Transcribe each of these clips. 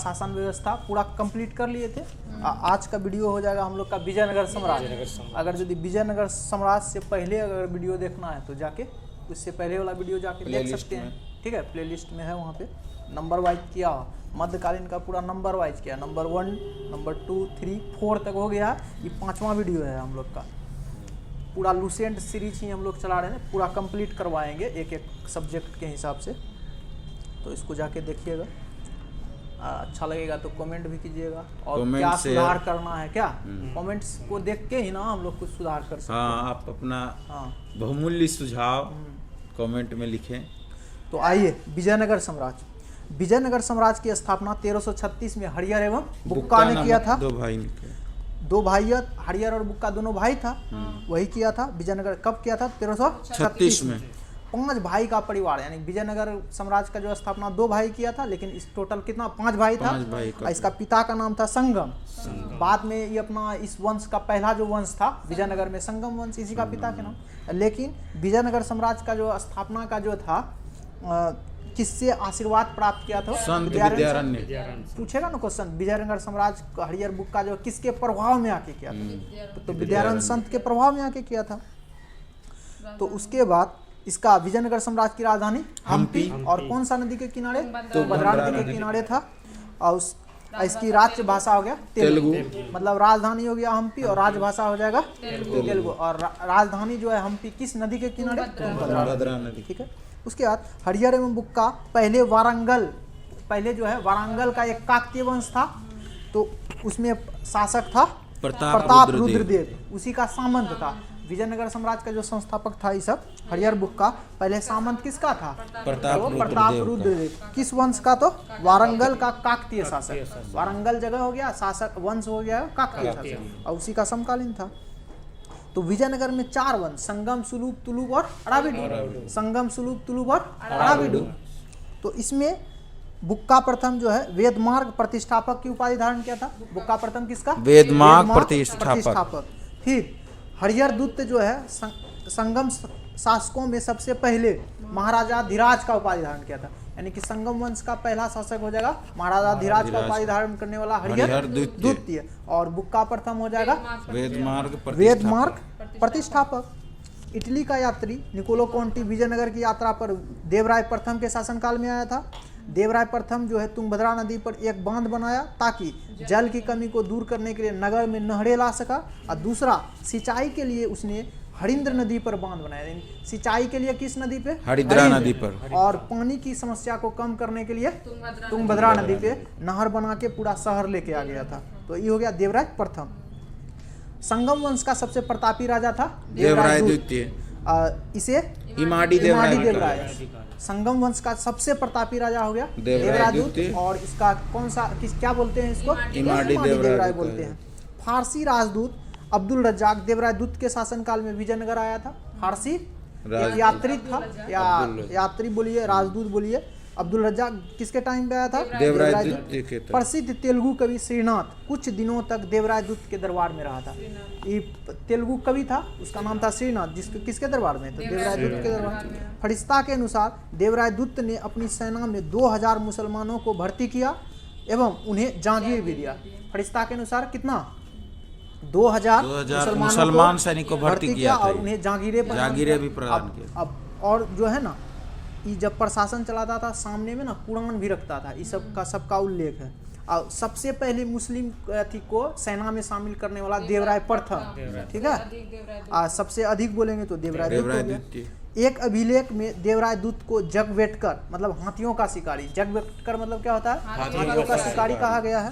शासन व्यवस्था पूरा कंप्लीट कर लिए थे। आज का वीडियो हो जाएगा हम लोग का विजयनगर साम्राज्य। अगर यदि विजयनगर साम्राज्य से पहले अगर वीडियो देखना है तो जाके उससे पहले वाला वीडियो जाके देख सकते हैं, ठीक है। प्लेलिस्ट में है, वहाँ पे नंबर वाइज किया, मध्यकालीन का पूरा नंबर वाइज किया, नंबर 1, नंबर 2, 3, 4 तक हो गया। ये 5वां वीडियो है हम लोग का। पूरा लूसेंट सीरीज ही हम लोग चला रहे हैं, पूरा कंप्लीट करवाएंगे एक एक सब्जेक्ट के हिसाब से। तो इसको जाके देखिएगा, अच्छा लगेगा तो कमेंट भी कीजिएगा, और क्या सुधार करना है क्या, कमेंट्स को देख के ही ना हम लोग कुछ सुधार कर सकते हैं। हाँ, आप अपना बहुमूल्य सुझाव कमेंट में लिखें। तो आइए, विजयनगर साम्राज्य। विजयनगर साम्राज्य की स्थापना 1336 में हरियर एवं बुक्का ने किया था। दो भाई, हरियर और बुक्का दोनों भाई था, वही किया था। विजयनगर कब किया था? 1336 में। 5 भाई का परिवार, यानी विजयनगर साम्राज्य का जो स्थापना 2 भाई किया था, लेकिन इस टोटल कितना 5 भाई था। इसका पिता का नाम था संगम। बाद में ये अपना इस वंश का पहला जो वंश था विजयनगर में, संगम वंश, इसी का पिता के नाम। लेकिन विजयनगर साम्राज्य का जो स्थापना का जो था, किससे आशीर्वाद प्राप्त किया था? संत विद्यारण्य। पूछेगा ना क्वेश्चन, विजयनगर साम्राज्य हरियर बुक्का जो किसके प्रभाव में आके किया था? तो विद्यारण्य संत के प्रभाव में आके किया था। तो उसके बाद इसका विजयनगर साम्राज्य की राजधानी हम्पी, और कौन सा नदी के किनारे? तुंगभद्रा नदी के किनारे था। और इसकी राजभाषा हो गया तेलुगु, मतलब राजधानी हो गया हम्पी और राजभाषा हो जाएगा तेलुगु। और राजधानी जो है हम्पी किस नदी के किनारे? तुंगभद्रा नदी, ठीक है। उसके बाद हरियर एवं बुक्का पहले जो है वारंगल का एक काकतीय वंश था, तो उसमें शासक था प्रताप रुद्रदेव, उसी का सामंत था। विजयनगर साम्राज्य का जो संस्थापक था ये सब हरियर बुक्का, पहले सामंत किसका था? प्रताप रुद्रदेव। किस वंश का? तो वारंगल का काकतीय शासक। वारंगल जगह हो गया, शासक वंश हो गया काकतीय शासक, और उसी का समकालीन था। तो विजयनगर में 4 वंश, संगम, सुलूप, तुलुप और अराविडु। संगम, सुलूप, तुलुप और अराविडु। तो इसमें बुक्का प्रथम जो है वेदमार्ग प्रतिष्ठापक की उपाधि धारण किया था। बुक्का प्रथम किसका? वेदमार्ग प्रतिष्ठापक। फिर हरियर दूत जो है संगम शासकों में सबसे पहले महाराजा धीराज का उपाधि धारण किया था, यानी कि संगम वंश का पहला शासक हो जाएगा महाराजा धीराज का उपाधि धारण करने वाला हरियर द्वितीय। और बुक्का प्रथम हो जाएगा वेदमार्ग प्रतिष्ठापक। इटली का यात्री निकोलो कोंटी विजयनगर की यात्रा पर देवराय प्रथम के शासनकाल में आया था। देवराय प्रथम जो है तुंगभद्रा नदी पर एक बांध बनाया ताकि जल की कमी को दूर करने के लिए नगर में नहरें ला सका, और दूसरा सिंचाई के लिए उसने हरिंद्र नदी पर बांध बनाया। सिंचाई के लिए किस नदी पे? हरिद्रा नदी पर। और पानी की समस्या को कम करने के लिए तुंगभद्रा नदी पे नहर बना के पूरा शहर लेके आ गया था। तो ये हो गया देवराय प्रथम। संगम वंश का सबसे प्रतापी राजा था देवराय द्वितीय, इसे इमाडी देवराय। संगम वंश का सबसे प्रतापी राजा हो गया देवराय द्वितीय, और इसका क्या बोलते हैं इसको? इमाडी देवराय बोलते हैं। फारसी राजदूत अब्दुल रज्जाक देवराय दूत के शासनकाल में विजयनगर आया था। फारसी यात्री था, या यात्री बोलिए, राजदूत बोलिए। अब्दुल रज्जाक किसके टाइम पे आया था? देवराय दूत। प्रसिद्ध तेलुगु कवि श्रीनाथ कुछ दिनों तक देवराय दूत के दरबार में रहा था। ये तेलुगु कवि था, उसका नाम था श्रीनाथ, किसके दरबार में? तो देवराय दूत के दरबार। फरिश्ता के अनुसार देवराय दूत ने अपनी सेना में 2000 मुसलमानों को भर्ती किया एवं उन्हें जागीर भी दिया। फरिश्ता के अनुसार कितना? 2000 मुसलमान सैनिकों को भर्ती किया और उन्हें जागीरें भी प्रदान किया। अब और जो है ना, ये जब प्रशासन चलाता था सामने में ना कुरान भी रखता था, इस सबका उल्लेख है। और सबसे पहले मुस्लिम को सेना में शामिल करने वाला देवराय प्रथम, ठीक है। सबसे अधिक बोलेंगे तो देवराय दूत। एक अभिलेख में देवराय दूत को जगवेटकर, मतलब हाथियों का शिकारी, जगवेटकर मतलब क्या होता है? हाथियों का शिकारी कहा गया है।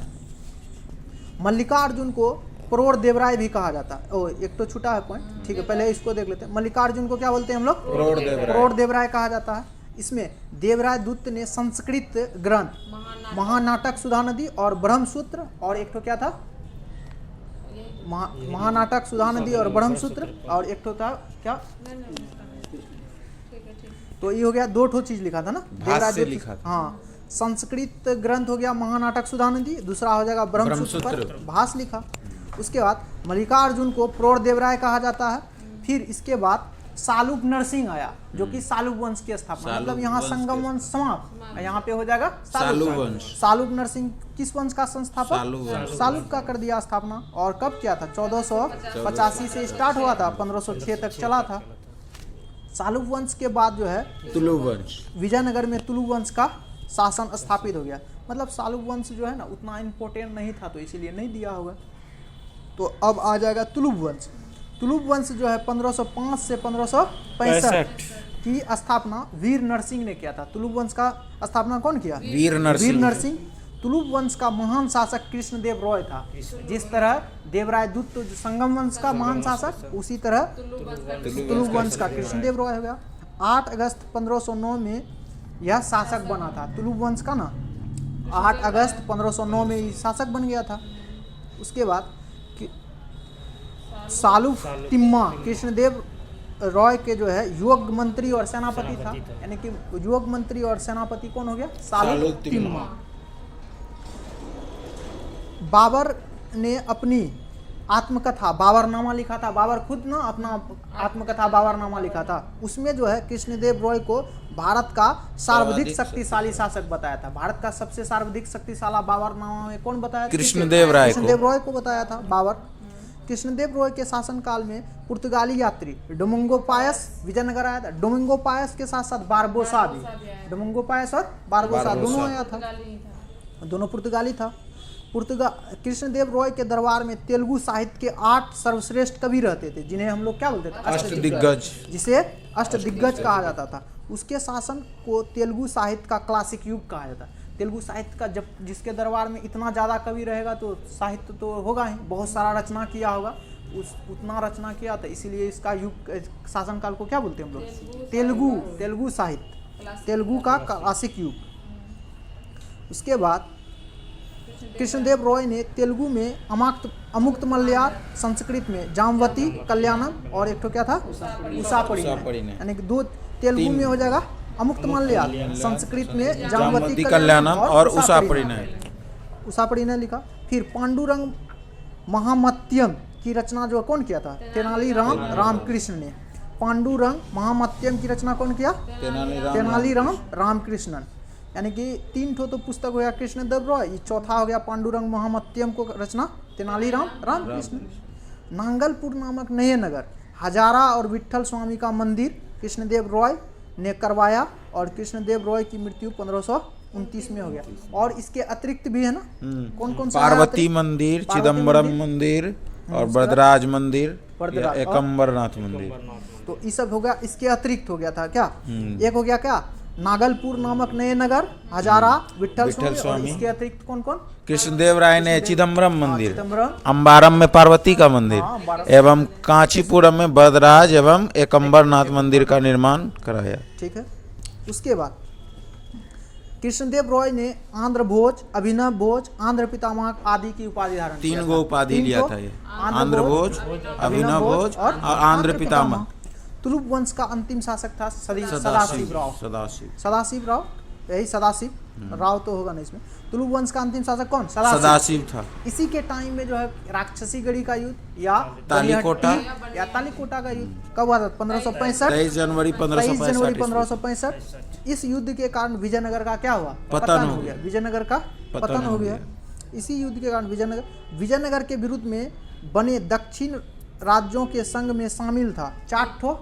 मल्लिकार्जुन को प्रोड़ देवराय भी कहा जाता है। ओ, एक तो छूटा है पॉइंट, ठीक है, पहले इसको देख लेते हैं। मल्लिकार्जुन को क्या बोलते हैं हम लोग? प्रोड़ देवराय कहा जाता है। इसमें देवराय दूत ने संस्कृत ग्रंथ महानाटक सुधा नदी और ब्रह्मसूत्र, और एक तो क्या था? महानाटक सुधा नदी और ब्रह्मसूत्र, और एक तो था क्या? तो ये हो गया 2 चीज लिखा था ना देवराय दूत। हाँ, संस्कृत ग्रंथ हो गया महानाटक सुधा नदी, दूसरा हो जाएगा ब्रह्मसूत्र पर भाष्य लिखा। उसके बाद मल्लिकार्जुन को प्रोड़ देवराय कहा जाता है। फिर इसके बाद सालुक नरसिंह आया, जो कि सालुक वंश की स्थापना, मतलब यहाँ संगम वंश समाप्त, यहाँ पे हो जाएगा सालुक वंश। सालुक नरसिंह किस वंश का संस्थापक? सालुक वंश। सालुक का कर दिया स्थापना। और कब किया था? 1485 से स्टार्ट हुआ था, 1506 तक चला था। सालुक वंश के बाद जो है तुलुक वंश, विजयनगर में तुलुक वंश का शासन स्थापित हो गया। मतलब सालुक वंश जो है ना उतना इम्पोर्टेंट नहीं था, तो इसीलिए नहीं दिया होगा। तो अब आ जाएगा तुलुक वंश। तुलुक वंश जो है 1505 से 1565 की स्थापना वीर नरसिंह ने किया था। तुलुक वंश का स्थापना कौन किया? वीर नरसिंह। तुलुक वंश का महान शासक कृष्णदेव रॉय था। जिस तरह देवराय दूत जो संगम वंश का महान शासक, उसी तरह तुलुक वंश का कृष्णदेव रॉय हो गया। 8 अगस्त 1509 में यह शासक बना था तुलुक वंश का ना। 8 अगस्त 1509 में ये शासक बन गया था। उसके बाद सालुक तिम्मा कृष्णदेव रॉय के जो है युवक मंत्री और सेनापति था। यानी कि युवक मंत्री और सेनापति कौन हो गया? सालुक तिम्मा। बाबर ने अपनी आत्मकथा बाबरनामा लिखा था। बाबर खुद ना अपना आत्मकथा बाबरनामा लिखा था। उसमें जो है कृष्णदेव रॉय को भारत का सर्वाधिक शक्तिशाली शासक बताया था। भारत का सबसे सर्वाधिक शक्तिशाली बाबरनामा में कौन बताया? कृष्णदेव रॉय को बताया था बाबर। कृष्णदेव रॉय के शासनकाल में पुर्तगाली यात्री डोमिंगो पायस विजयनगर आया था। डोमिंगो पायस के साथ साथ बारबोसा भी, डोमिंगो पायस और बारबोसा दोनों आया था, दोनों पुर्तगाली था। कृष्णदेव रॉय के दरबार में तेलुगु साहित्य के 8 सर्वश्रेष्ठ कवि रहते थे, जिन्हें हम लोग क्या बोलते थे? अष्टदिग्गज, जिसे अष्टदिग्गज कहा जाता था। उसके शासन को तेलुगु साहित्य का क्लासिक युग कहा जाता है। तेलुगु साहित्य का जब जिसके दरबार में इतना ज़्यादा कवि रहेगा तो साहित्य तो होगा ही, बहुत सारा रचना किया होगा, उतना रचना किया था, इसीलिए इसका युग शासनकाल को क्या बोलते हैं हम लोग? तेलुगु साहित्य, तेलुगु का क्लासिक युग। उसके बाद कृष्णदेव रॉय ने तेलुगु में अमुक्त मलयार, संस्कृत में जामवती कल्याणम और एक तो क्या था? उसापड़ी, यानी कि 2 तेलुगु में हो जाएगा अमुक्त मलयार, संस्कृत में जामवती कल्याणम और उसापड़ी ने लिखा। फिर पांडुरंग महामत्यम की रचना जो कौन किया था? तेनालीराम रामकृष्ण ने। पांडुरंग महामत्यम की रचना कौन किया? तेनालीराम रामकृष्णन। यानी कि 3 तो पुस्तक हो गया कृष्णदेव रॉय, ये चौथा हो गया पांडुरंग महामत्यम को रचना तेनालीराम रामकृष्ण। नांगलपुर नामक नए नगर हजारा और विट्ठल स्वामी का मंदिर कृष्णदेव रॉय ने करवाया और कृष्णदेव रॉय की मृत्यु 1529 में हो गया। और इसके अतिरिक्त भी है ना, कौन कौन सा? पार्वती मंदिर, चिदम्बरम मंदिर और बरदराज मंदिर, एकम्बरनाथ मंदिर। तो ये सब हो गया, इसके अतिरिक्त हो गया था क्या? एक हो गया क्या? नागलपुर नामक नए नगर, हजारा, विट्ठल स्वामी। इसके अतिरिक्त कौन कौन? कृष्णदेव राय ने चिदम्बरम मंदिर, अंबारम में पार्वती का मंदिर एवं कांचीपुरम में बरदराज एवं एकम्बरनाथ मंदिर का निर्माण कराया। ठीक है। उसके बाद कृष्णदेव रॉय ने आंध्र भोज, अभिनव भोज, आंध्र पितामह आदि की उपाधि धारण की। 3 उपाधि लिया था ये, आंध्र भोज, अभिनव भोज और आंध्र पितामह। तुलुक वंश का अंतिम शासक था सदाशिव राव, यही सदाशिव राव तो होगा नहीं इसमें। तुलुक वंश का अंतिम शासक कौन? सदाशिव था। इसी के टाइम में जो है राक्षसी गढ़ी का युद्ध या तालीकोटा का युद्ध कब हुआ था? 1565, 23 जनवरी 1565। इस युद्ध के कारण विजयनगर का क्या हुआ? पतन हो गया। विजयनगर का पतन हो गया। इसी युद्ध के कारण विजयनगर के विरुद्ध में बने दक्षिण राज्यों के संघ में शामिल था। 4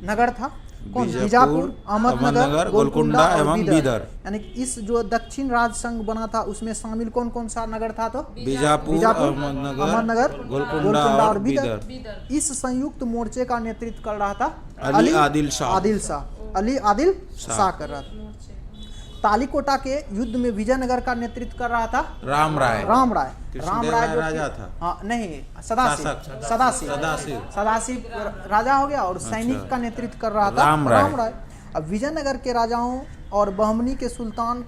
नगर था। कौन? बीजापुर, अहमदनगर, गोलकुंडा एवं बीदर। यानी इस जो दक्षिण राज्य संघ बना था उसमें शामिल कौन कौन सा नगर था? तो बीजापुर, अहमदनगर, गोलकुंडा और बीदर। इस संयुक्त मोर्चे का नेतृत्व कर रहा था अली आदिल शाह कर रहा था। तालीकोटा के युद्ध में विजयनगर का नेतृत्व कर रहा था राम राय राजा था। हाँ नहीं, सदाशिव राजा हो गया और सैनिक का नेतृत्व कर रहा था राम राय। अब विजयनगर के राजाओं और बहमनी के सुल्तान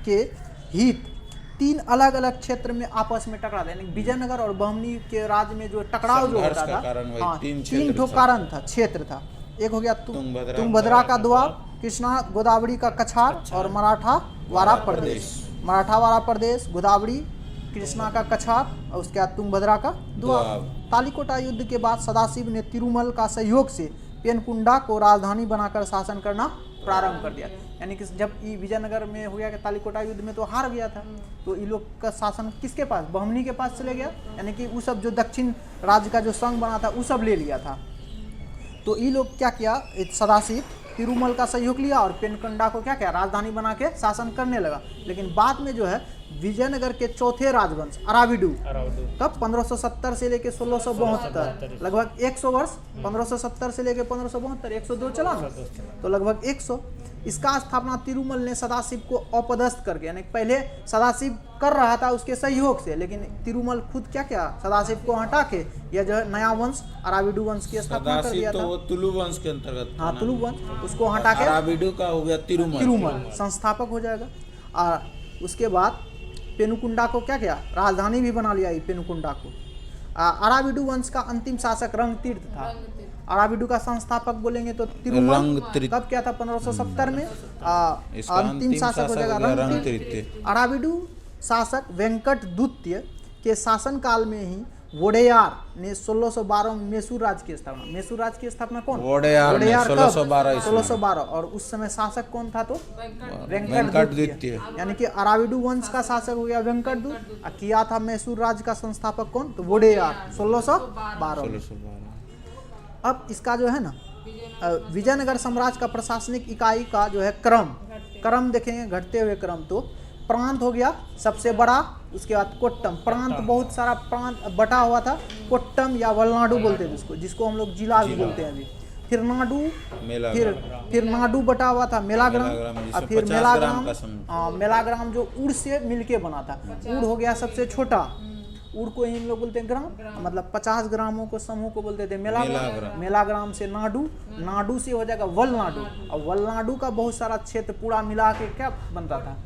के हित 3 अलग अलग क्षेत्र में आपस में टकरा था। यानी विजयनगर और बहमनी के राज्य में जो टकराव जो होता था, 3 ठो कारण था, क्षेत्र था। एक हो गया तुंगभद्रा का दोआब, कृष्णा गोदावरी का कछार और मराठावाड़ा प्रदेश, गोदावरी, कृष्णा का कछार और उसके बाद तुंगभद्रा का दोआब। तालीकोटा युद्ध के बाद सदाशिव ने तिरुमल का सहयोग से पेनकुंडा को राजधानी बनाकर शासन करना प्रारंभ कर दिया। यानी कि जब ये विजयनगर में हो गया कि तालिकोटा युद्ध में तो हार गया था, तो ये लोग का शासन किसके पास, बहमनी के पास चले गया। यानी कि वो सब जो दक्षिण राज्य का जो संघ बना था वो सब ले लिया था। तो ये लोग क्या किया, सदाशिव तिरुमल का सहयोग लिया और पेनकुंडा को क्या किया, राजधानी बना के शासन करने लगा। लेकिन बाद में जो है विजयनगर के चौथे राजवंश अराविडू तब 1570 से लेके 1672 लगभग 100 वर्ष, 1570 से लेके 1572 102 चला ना, तो लगभग 100। इसका स्थापना तिरुमल ने सदाशिव को अपदस्थ करके, यानी पहले सदाशिव कर रहा था उसके सहयोग से, लेकिन तिरुमल खुद क्या क्या सदाशिव को हटा के यह जो है नया वंश अराविडू वंश की स्थापना कर दिया था। तो तुलु वंश के अंतर्गत, हाँ तुलु वंश, उसको हटा के अराविडू का हो गया तिरुमल संस्थापक हो जाएगा। और उसके बाद पेनुकुंडा को क्या किया, राजधानी भी बना लिया पेनुकुंडा को। अराविडू वंश का अंतिम शासक रंगतीर्थ था। अराविडू का संस्थापक बोलेंगे तो तिरुमल, कब क्या था 1570 में। अंतिम शासक हो जाएगा रंगतीर्थ। अराविडू शासक वेंकट द्वितीय के शासनकाल में ही वोडेयार ने 1612 में मैसूर राज्य की स्थापना। मैसूर राज्य की स्थापना कौन, वोडेयार ने 1612। और उस समय शासक कौन था, तो वेंकट द्वितीय। यानी कि अराविडू वंश का शासक हो गया वेंकट द्वितीय, किया था मैसूर राज्य का संस्थापक कौन, तो वोडेयार 1612। अब इसका जो है ना विजयनगर साम्राज्य का प्रशासनिक इकाई का जो है क्रम देखेंगे, घटते हुए क्रम। तो प्रांत हो गया सबसे बड़ा, उसके बाद कोट्टम, प्रांत बहुत सारा प्रांत बटा हुआ था, कोट्टम या वलनाडु बोलते हैं जिसको हम लोग जिला भी बोलते हैं अभी। फिर नाडु, फिर नाडु बटा हुआ था मेलाग्राम, और फिर मेलाग्राम जो उड़ से मिलके बना था। उड़ हो गया सबसे छोटा, उड़ को ही हम लोग बोलते हैं ग्राम, मतलब 50 ग्रामों को समूह को बोलते थे मेलाग्राम। मेलाग्राम से नाडु से हो जाएगा वलनाडु, और वलनाडु का बहुत सारा क्षेत्र पूरा मिला के क्या बनता था,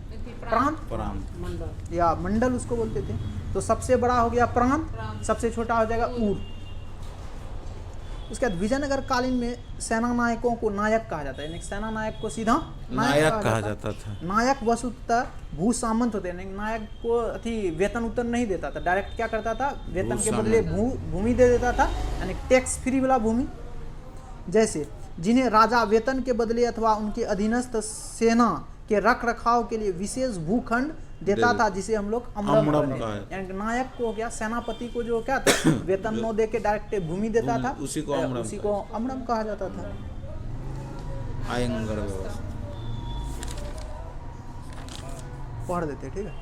प्रांत या मंडल उसको बोलते थे। तो सबसे बड़ा हो गया प्रांत, सबसे छोटा हो जाएगा उड़। उसके बाद विजयनगर कालीन में सेना नायकों को नायक कहा जाता है, यानी सेना नायक को सीधा नायक कहा जाता था। नायक वसुतः भू सामंत होते हैं, नायक को वेतन उतन नहीं देता था, डायरेक्ट क्या करता था, वेतन के बदले भूमि दे देता था, यानी टैक्स फ्री वाला भूमि। जैसे जिन्हें राजा वेतन के बदले अथवा उनके अधीनस्थ सेना के रख रखाव के लिए विशेष भूखंड देता था, जिसे हम लोग अमरम, यानी नायक को हो गया, सेनापति को जो क्या था वेतन न दे के डायरेक्ट भूमि देता था, उसी को अमरम कहा जाता था। आयंगर व्यवस्था पढ़ देते, ठीक है।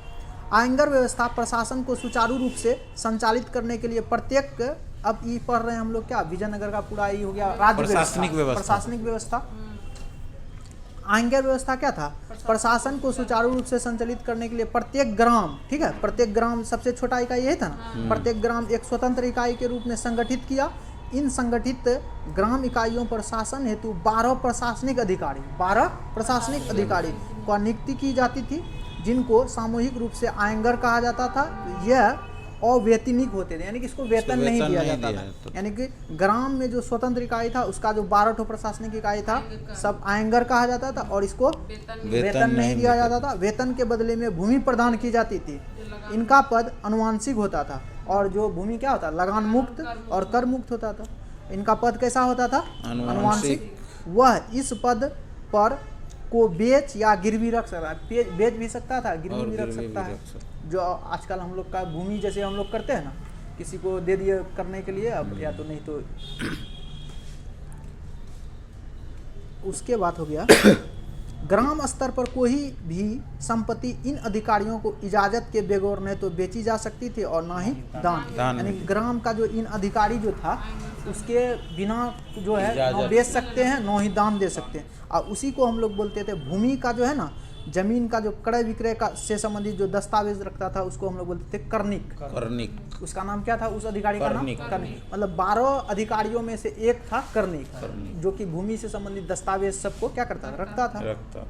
आयंगर व्यवस्था प्रशासन को सुचारू रूप से संचालित करने के लिए प्रत्येक, अब ये पढ़ रहे हैं हम लोग क्या, विजयनगर का पूरा ये हो गया राज्य प्रशासनिक व्यवस्था। आयंगर व्यवस्था क्या था, प्रशासन को सुचारू रूप से संचालित करने के लिए प्रत्येक ग्राम, ठीक है, प्रत्येक ग्राम सबसे छोटा इकाई यही था ना, प्रत्येक ग्राम एक स्वतंत्र इकाई के रूप में संगठित किया। इन संगठित ग्राम इकाइयों पर शासन हेतु 12 प्रशासनिक अधिकारी को नियुक्ति की जाती थी, जिनको सामूहिक रूप से आयंगर कहा जाता था। यह अवैतनिक होते थे, यानी कि इसको वेतन नहीं दिया जाता था। यानी कि ग्राम में जो स्वतंत्र इकाई था उसका जो 12 प्रशासनिक इकाई था सब आयंगर कहा जाता था, और इसको वेतन नहीं दिया जाता था। वेतन के बदले में भूमि प्रदान की जाती थी। इनका पद अनुवांशिक होता था, और जो भूमि क्या होता, लगान मुक्त और कर मुक्त होता था। इनका पद कैसा होता था, अनुवांशिक। वह इस पद पर को बेच या गिरवी रख सकता है, बेच भी सकता था, गिरवी भी रख सकता है। जो आजकल हम लोग का भूमि जैसे हम लोग करते हैं ना, किसी को दे दिए करने के लिए, अब या तो नहीं तो उसके बाद हो गया ग्राम स्तर पर कोई भी संपत्ति इन अधिकारियों को इजाजत के बगैर न तो बेची जा सकती थी और ना ही दान। यानी ग्राम का जो इन अधिकारी जो था उसके बिना जो है न बेच सकते हैं न ही दान दे सकते हैं। और उसी को हम लोग बोलते थे भूमि का जो है ना, जमीन का जो क्रय विक्रय का से संबंधित जो दस्तावेज रखता था उसको हम लोग बोलते थे कर्णिक। उसका नाम क्या था उस अधिकारी का नाम, कर्णिक। मतलब 12 अधिकारियों में से एक था कर्णिक, जो कि भूमि से संबंधित दस्तावेज सबको क्या करता था, रखता था।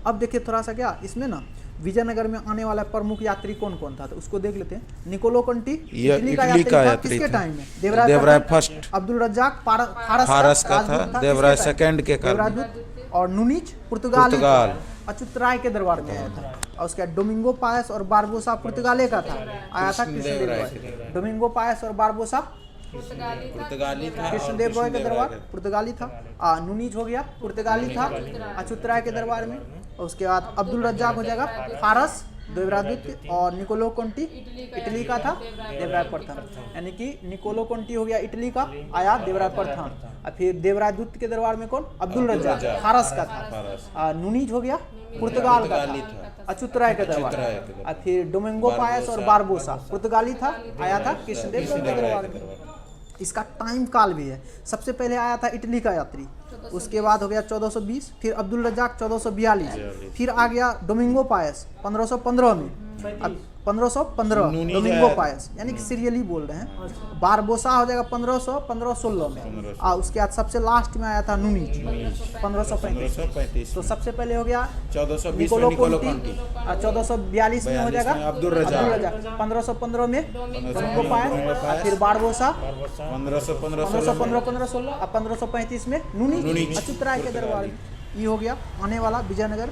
अब देखिए थोड़ा सा क्या इसमें ना विजयनगर में आने वाला प्रमुख यात्री कौन कौन था, तो उसको देख लेते हैं। निकोलो कंटी इटली का यात्री किसके टाइम में, देवराय फर्स्ट, अब्दुल रज्जाक फारस का था, देवराय सेकंड के काल, और नुनिच पुर्तगाल अच्युत राय के दरबार में आया था। और उसके डोमिंगो पायस और बारबोसा पुर्तगाले का था, आया था कृष्णदेव राय। डोमिंगो पायस और बारबोसा पुर्तगाली था। कृष्णदेव रॉय का दरबार पुर्तगाली था। नुनीज हो गया पुर्तगाली था अच्युत राय के दरबार में। और उसके बाद अब्दुल रज्जाक हो जाएगा फारस देवरादूत। और निकोलो कोंटी इटली का था देवराय प्रथम, यानी कि निकोलो कोंटी हो गया इटली का, आया देवराय प्रथम। और फिर देवरादूत के दरबार में कौन, अब्दुल रज्जाक फारस का था। नुनीज हो गया पुर्तगाल का था, अच्युत राय का दरबार। और फिर डोमिंगो पायस और बारबोसा पुर्तगाली था, आया था कृष्णदेव के दरबार में। इसका टाइम काल भी है। सबसे पहले आया था इटली का यात्री, उसके बाद हो गया 1420, फिर अब्दुल रज्जाक 1442, फिर आ गया डोमिंगो पायस 1515 में, अब 1515 डोमिंगो पायस, यानी कि सीरियली बोल रहे हैं। बारबोसा हो जाएगा 1516 में। और उसके बाद सबसे लास्ट में आया था नुनीज 1535। तो सबसे पहले हो गया 1420 निकोलो में निकोलो कोंटी, कोंटी। 1442 में हो जाएगा अब्दुल रज्जाक। 1515 में डोमिंगो पायस, फिर बारबोसा 1515-1516 और 1535 में नुनीज अच्युत राय के दरबार में। ये हो गया आने वाला विजयनगर।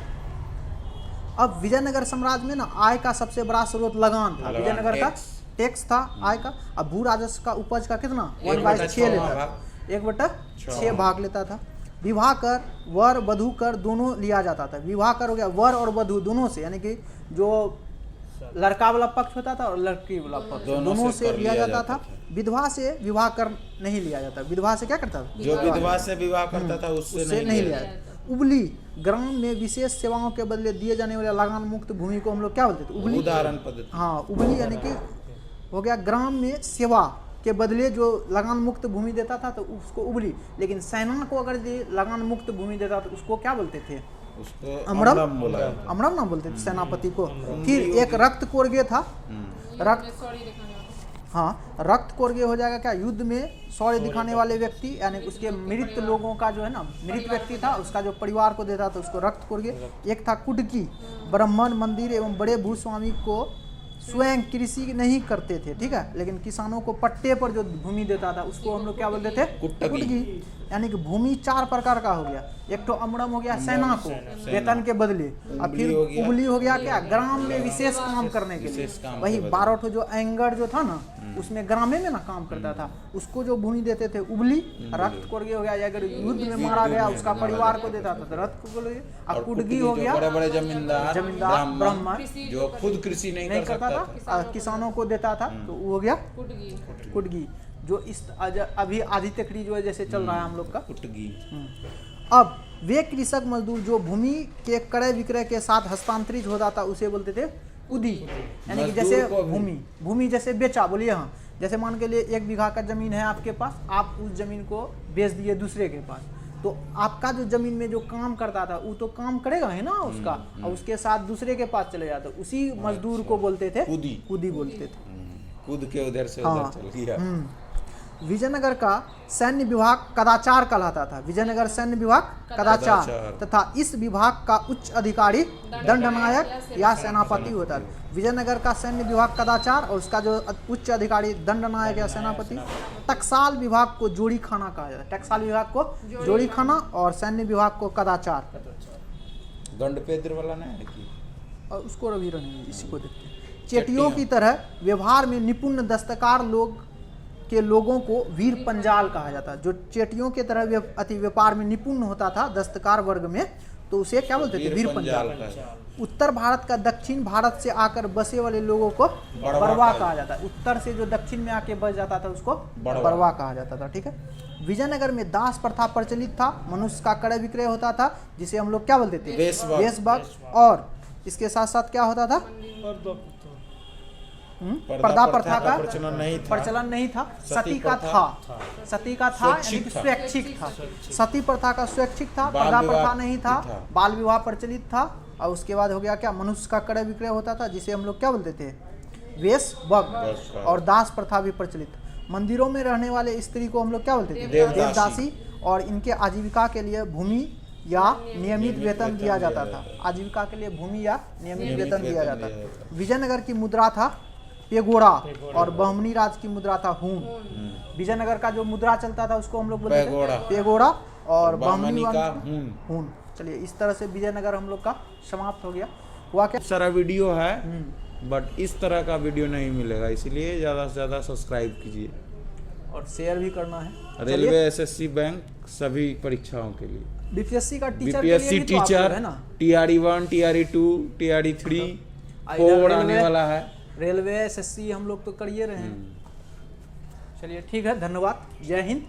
अब विजयनगर साम्राज्य में ना आय का सबसे बड़ा स्रोत लगान था। विजयनगर का टैक्स था आय का। अब भू राजस्व का उपज का कितना 1/6 लेता था, 1/6 भाग लेता था। विवाह कर वर वधू कर दोनों लिया जाता था। विवाह कर हो गया वर और वधू दोनों से, यानी कि जो लड़का वाला पक्ष होता था और लड़की वाला पक्ष दोनों से लिया जाता था। विधवा से विवाह कर नहीं लिया जाता। विधवा से क्या करता था, जो विधवा से विवाह करता था उससे नहीं लिया जाता। उबली ग्राम में विशेष सेवाओं के बदले दिए जाने वाले लगान मुक्त भूमि को हम लोग क्या बोलते थे, उबली। उदाहरण पद्धति। हाँ, उबली यानी कि हो गया ग्राम में सेवा के बदले जो लगान मुक्त भूमि देता था तो उसको उबली। लेकिन सेना को अगर लगान मुक्त भूमि देता तो उसको क्या बोलते थे, उसको अमरम बोला। अमरम ना बोलते थे सेनापति को। फिर एक रक्त कोर्गे था, रक्त कोर्गे हो जाएगा क्या, युद्ध में शौर्य दिखाने वाले व्यक्ति, यानी उसके मृत लोगों का जो है ना, मृत व्यक्ति था उसका जो परिवार को देता था उसको रक्त कोर्गे। एक था कुटकी, ब्राह्मण मंदिर एवं बड़े भूस्वामी को स्वयं कृषि नहीं करते थे, ठीक है, लेकिन किसानों को पट्टे पर जो भूमि देता था उसको हम लोग क्या बोलते थे, कुटकी। यानी कि भूमि 4 प्रकार का हो गया। एक तो अमरम हो गया सेना को वेतन के बदले, और फिर उबली हो गया क्या, ग्राम में विशेष काम करने के लिए। वही 12 ठो जो एंगर जो था ना उसमें ग्रामे में ना काम करता था, उसको जो भूमि देते थे उबली। रक्त कोर्गे हो गया, अगर युद्ध में मारा गया उसका परिवार को देता था तो रक्त कोर्गे। और कुटगी हो गया बड़े-बड़े जमींदार ब्राह्मण जो खुद कृषि नहीं कर सकता था, किसानों को देता था तो वो हो गया कुटगी। जो इस अभी आधी तकड़ी जो है जैसे चल रहा है हम लोग का कुटगी। अब वे कृषक मजदूर जो भूमि के क्रय विक्रय के साथ हस्तांतरित होता था उसे बोलते थे उदी। यानी कि जैसे भूमि जैसे बेचा, बोलिए हाँ, जैसे मान के लिए 1 बीघा का जमीन है आपके पास, आप उस जमीन को बेच दिए दूसरे के पास, तो आपका जो जमीन में जो काम करता था वो तो काम करेगा है ना उसका, और उसके साथ दूसरे के पास चले जाते, उसी मजदूर को बोलते थे कुदी बोलते थे। कूद के उधर से उधर चल गया। विजयनगर का सैन्य विभाग कदाचार कहलाता था। विजयनगर सैन्य विभाग कदाचार तथा इस विभाग का उच्च अधिकारी दंडनायक या सेनापति होता है। विजयनगर का सैन्य विभाग कदाचार और उसका जो उच्च अधिकारी दंडनायक या सेनापति। टकसाल विभाग को जोड़ी खाना कहा जाता है। टकसाल विभाग को जोड़ी खाना और सैन्य विभाग को कदाचार। गंडपेद्र वाला नहीं है कि और उसको रवि रंग इसी को देखते हैं। चेटियों की तरह व्यवहार में निपुण दस्तकार लोग के लोगों को वीर पंजाल कहा जाता है। जो चेटियों के तरह अति व्यापार में निपुण होता था दस्तकार वर्ग में, तो उसे क्या बोलते थे, वीर पंजाल। उत्तर भारत का दक्षिण भारत से आकर बसे वाले लोगों को बड़वा कहा जाता है। उत्तर से जो दक्षिण में आके बस जाता था उसको बड़वा कहा जाता था, ठीक है। विजयनगर में दास प्रथा प्रचलित था। मनुष्य का क्रय विक्रय होता था जिसे हम लोग क्या बोलते थे, वेशभग। और इसके साथ साथ क्या होता था, पर्दा प्रथा का प्रचलन नहीं था। सती का था यानी कि स्वैच्छिक था। सती प्रथा का स्वैच्छिक था, पर्दा प्रथा नहीं था। बाल विवाह प्रचलित था। और उसके बाद हो गया क्या, मनुष्य का क्रय विक्रय होता था जिसे हम लोग क्या बोलते थे, वेशभग। और दास प्रथा भी प्रचलित। मंदिरों में रहने वाले स्त्री को हम लोग क्या बोलते थे, देवदासी। और इनके आजीविका के लिए भूमि या नियमित वेतन दिया जाता था। आजीविका के लिए भूमि या नियमित वेतन दिया जाता था। विजयनगर की मुद्रा था पेगोड़ा और बहमनी राज की मुद्रा था हून। विजयनगर का जो मुद्रा चलता था उसको हम लोग बोलते थे पेगोड़ा और बहमनी का हून। चलिए, इस तरह से विजयनगर हम लोग का समाप्त हो गया। हुआ क्या, सारा वीडियो है बट इस तरह का वीडियो नहीं मिलेगा, इसलिए ज़्यादा से ज़्यादा सब्सक्राइब कीजिए। और शेयर भी करना है। रेलवे, एसएससी, बैंक, सभी परीक्षाओं के लिए। बीपीएससी का टीचर बीपीएससी के लिए भी तो आप लोग टीचर, है ना, TRE 1, TRE 2, TRE 3, 4 आने वाला है। रेलवे, एसएससी हम लोग तो कर ही रहे हैं। चलिए ठीक है, धन्यवाद, जय हिंद।